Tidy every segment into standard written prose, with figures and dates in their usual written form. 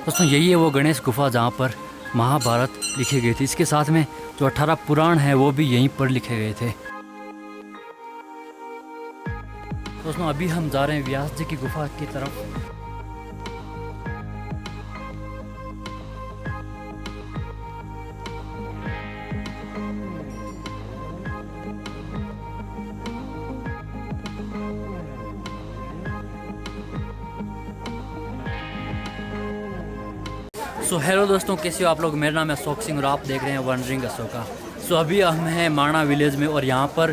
दोस्तों यही है वो गणेश गुफा जहाँ पर महाभारत लिखी गई थी। इसके साथ में जो 18 पुराण हैं वो भी यहीं पर लिखे गए थे। दोस्तों अभी हम जा रहे हैं व्यास जी की गुफा की तरफ। हेलो दोस्तों, कैसे हो आप लोग। मेरा नाम है अशोक सिंह और आप देख रहे हैं वंडरिंग अशोका। अभी हम हैं माणा विलेज में और यहाँ पर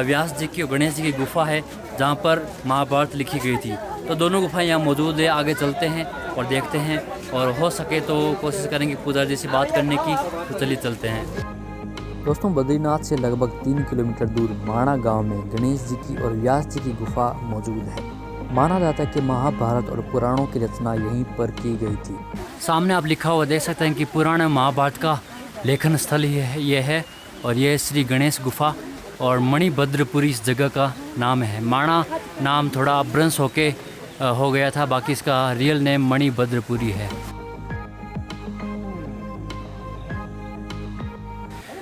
व्यास जी की और गणेश जी की गुफा है जहाँ पर महाभारत लिखी गई थी। तो दोनों गुफाएं यहाँ मौजूद है। आगे चलते हैं और देखते हैं और हो सके तो कोशिश करेंगे पूजा जी से बात करने की। तो चलिए चलते हैं। दोस्तों बद्रीनाथ से लगभग 3 किलोमीटर दूर माणा गांव में गणेश जी की और व्यास जी की गुफा मौजूद है। माना जाता है कि महाभारत और पुराणों की रचना यहीं पर की गई थी। सामने आप लिखा हुआ देख सकते हैं कि पुराण महाभारत का लेखन स्थल ये है और ये श्री गणेश गुफा और मणिभद्रपुरी इस जगह का नाम है। माणा नाम थोड़ा अपभ्रंश होके हो गया था, बाकी इसका रियल नेम मणिभद्रपुरी है।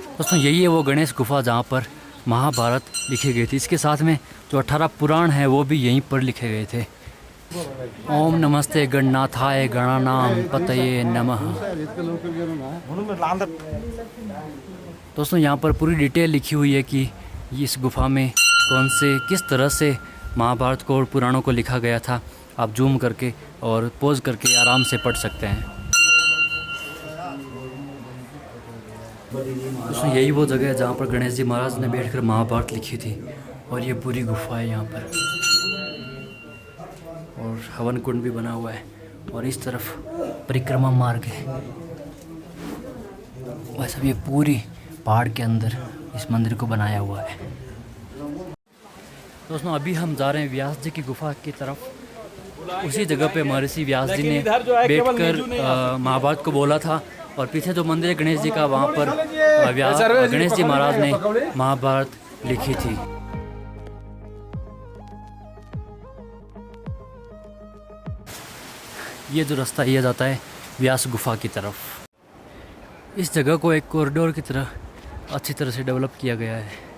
दोस्तों यही है वो गणेश गुफा जहाँ पर महाभारत लिखी गई थी। इसके साथ में जो 18 पुराण हैं वो भी यहीं पर लिखे गए थे। ओम नमस्ते गणनाथाय गणानाम पतये नमः। दोस्तों यहाँ पर पूरी डिटेल लिखी हुई है कि इस गुफा में किस तरह से महाभारत को और पुराणों को लिखा गया था। आप जूम करके और पॉज करके आराम से पढ़ सकते हैं। दोस्तों यही वो जगह है जहाँ पर गणेश जी महाराज ने बैठकर महाभारत लिखी थी और ये पूरी गुफा है यहाँ पर। और हवन कुंड भी बना हुआ है और इस तरफ परिक्रमा मार्ग है। वैसे ये पूरी पहाड़ के अंदर इस मंदिर को बनाया हुआ है। दोस्तों अभी हम जा रहे हैं व्यास जी की गुफा की तरफ। उसी जगह पे महर्षि व्यास जी ने बैठकर महाभारत को बोला था और पीछे जो मंदिर है गणेश जी का, वहाँ पर गणेश जी महाराज ने महाभारत लिखी थी। ये जो रास्ता ये जाता है व्यास गुफा की तरफ। इस जगह को एक कॉरिडोर की तरह अच्छी तरह से डेवलप किया गया है।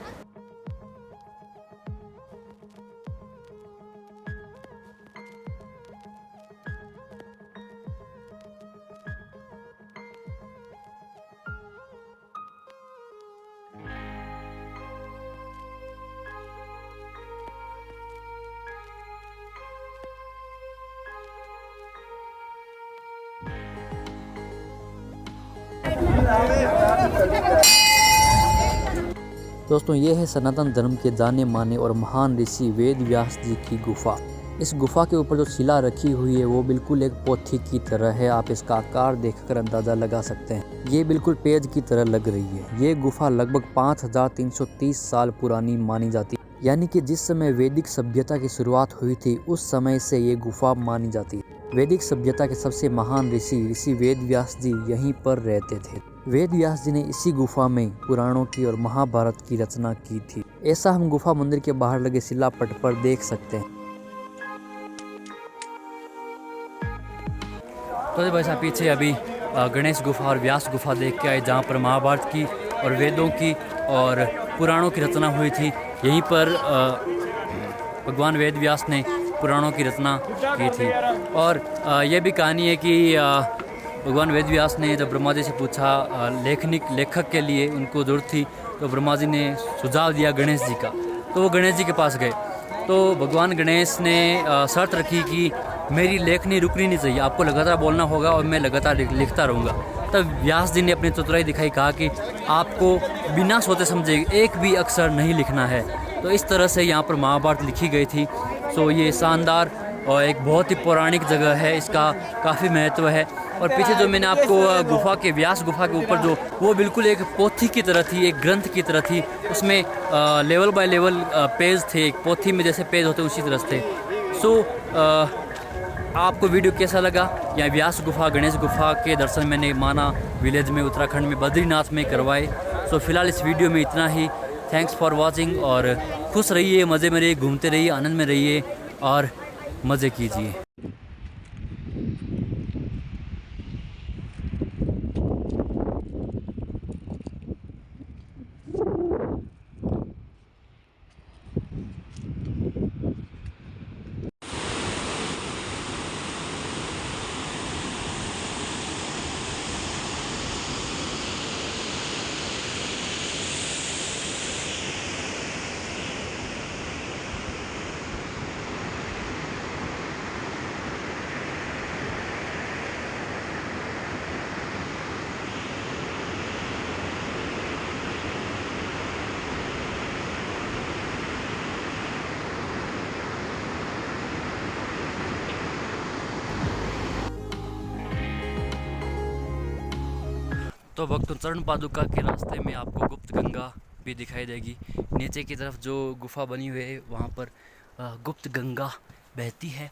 दोस्तों ये है सनातन धर्म के जाने माने और महान ऋषि वेद व्यास जी की गुफा। इस गुफा के ऊपर जो शिला रखी हुई है वो बिल्कुल एक पोथी की तरह है। आप इसका आकार देखकर अंदाजा लगा सकते हैं। ये बिल्कुल पेज की तरह लग रही है। ये गुफा लगभग 5330 साल पुरानी मानी जाती है, यानी कि जिस समय वैदिक सभ्यता की शुरुआत हुई थी उस समय से ये गुफा मानी जाती है। वैदिक सभ्यता के सबसे महान ऋषि वेद व्यास जी यहीं पर रहते थे। वेद व्यास जी ने इसी गुफा में पुराणों की और महाभारत की रचना की थी। ऐसा हम गुफा मंदिर के बाहर लगे शिलापट पर देख सकते हैं। तो भाई साहब पीछे अभी गणेश गुफा और व्यास गुफा देख के आए जहाँ पर महाभारत की और वेदों की और पुराणों की रचना हुई थी। यहीं पर भगवान वेद व्यास ने पुराणों की रचना की थी। और यह भी कहानी है कि भगवान वेद व्यास ने जब ब्रह्मा जी से पूछा लेखक के लिए उनको ज़रूरत थी, तो ब्रह्मा जी ने सुझाव दिया गणेश जी का। तो वो गणेश जी के पास गए तो भगवान गणेश ने शर्त रखी कि मेरी लेखनी रुकनी नहीं चाहिए, आपको लगातार बोलना होगा और मैं लगातार लिखता रहूँगा। तब व्यास जी ने अपनी चतुराई दिखाई, कहा कि आपको बिना सोचे समझे एक भी अक्षर नहीं लिखना है। तो इस तरह से यहाँ पर महाभारत लिखी गई थी। ये शानदार और एक बहुत ही पौराणिक जगह है, इसका काफ़ी महत्व है। और पीछे जो मैंने आपको गुफा के व्यास गुफा के ऊपर जो वो बिल्कुल एक पोथी की तरह थी, एक ग्रंथ की तरह थी। उसमें लेवल बाय लेवल पेज थे, एक पोथी में जैसे पेज होते उसी तरह थे। आपको वीडियो कैसा लगा? या व्यास गुफा गणेश गुफा के दर्शन मैंने माना विलेज में उत्तराखंड में बद्रीनाथ में करवाए। फिलहाल इस वीडियो में इतना ही। थैंक्स फॉर वॉचिंग और खुश रहिए, मज़े में रहिए, घूमते रहिए, आनंद में रहिए और मज़े कीजिए। तो भक्तों चरण पादुका के रास्ते में आपको गुप्त गंगा भी दिखाई देगी। नीचे की तरफ जो गुफा बनी हुई है वहाँ पर गुप्त गंगा बहती है।